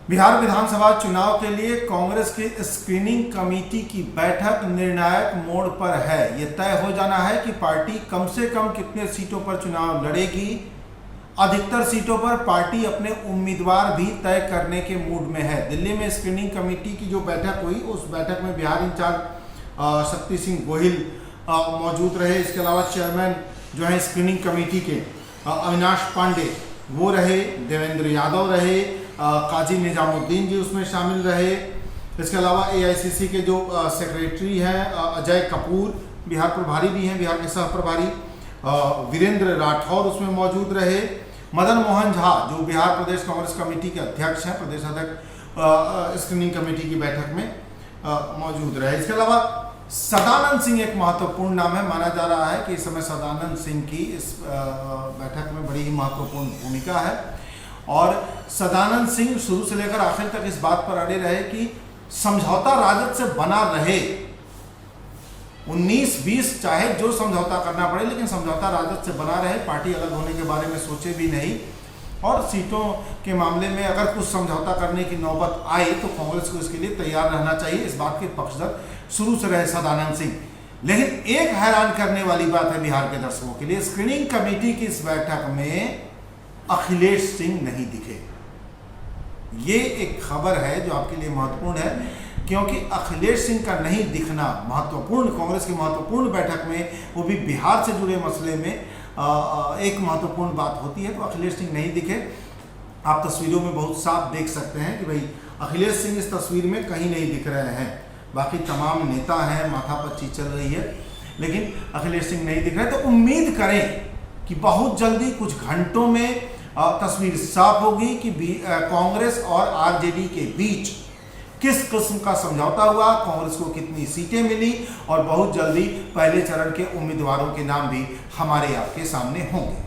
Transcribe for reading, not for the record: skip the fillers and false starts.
बिहार विधानसभा चुनाव के लिए कांग्रेस की स्क्रीनिंग कमेटी की बैठक निर्णायक मोड़ पर है। यह तय हो जाना है कि पार्टी कम से कम कितने सीटों पर चुनाव लड़ेगी। अधिकतर सीटों पर पार्टी अपने उम्मीदवार भी तय करने के मूड में है। दिल्ली में स्क्रीनिंग कमेटी की जो बैठक हुई, उस बैठक में बिहार इंचार्ज शक्ति सिंह गोहिल मौजूद रहे। इसके अलावा चेयरमैन जो है स्क्रीनिंग कमेटी के अविनाश पांडे वो रहे, देवेंद्र यादव रहे, काजी निजामुद्दीन जी उसमें शामिल रहे। इसके अलावा एआईसीसी के जो सेक्रेटरी हैं अजय कपूर, बिहार प्रभारी भी हैं, बिहार के सह प्रभारी वीरेंद्र राठौर उसमें मौजूद रहे। मदन मोहन झा जो बिहार प्रदेश कांग्रेस कमेटी के अध्यक्ष हैं, प्रदेश अध्यक्ष स्क्रीनिंग कमेटी की बैठक में मौजूद रहे। इसके अलावा सदानंद सिंह एक महत्वपूर्ण नाम है। माना जा रहा है कि इस समय सदानंद सिंह की इस बैठक में बड़ी ही महत्वपूर्ण भूमिका है और सदानंद सिंह शुरू से लेकर आखिर तक इस बात पर अड़े रहे कि समझौता राजद से बना रहे। 19-20 चाहे जो समझौता करना पड़े, लेकिन समझौता राजद से बना रहे। पार्टी अलग होने के बारे में सोचे भी नहीं और सीटों के मामले में अगर कुछ समझौता करने की नौबत आए तो कांग्रेस को इसके लिए तैयार रहना चाहिए। इस बात के पक्षधर शुरू से रहे सदानंद सिंह। लेकिन एक हैरान करने वाली बात है बिहार के दर्शकों के लिए, स्क्रीनिंग कमेटी की इस बैठक में अखिलेश सिंह नहीं दिखे। ये एक खबर है जो आपके लिए महत्वपूर्ण है, क्योंकि अखिलेश सिंह का नहीं दिखना महत्वपूर्ण, कांग्रेस की महत्वपूर्ण बैठक में, वो भी बिहार से जुड़े मसले में एक महत्वपूर्ण बात होती है, तो अखिलेश सिंह नहीं दिखे। आप तस्वीरों में बहुत साफ देख सकते हैं कि भाई अखिलेश सिंह इस तस्वीर में कहीं नहीं दिख रहे हैं। बाकी तमाम नेता हैं, माथापच्ची चल रही है, लेकिन अखिलेश सिंह नहीं दिख रहे। तो उम्मीद करें कि बहुत जल्दी कुछ घंटों में तस्वीर साफ होगी कि कांग्रेस और आरजेडी के बीच किस किस्म का समझौता हुआ, कांग्रेस को कितनी सीटें मिली और बहुत जल्दी पहले चरण के उम्मीदवारों के नाम भी हमारे आपके सामने होंगे।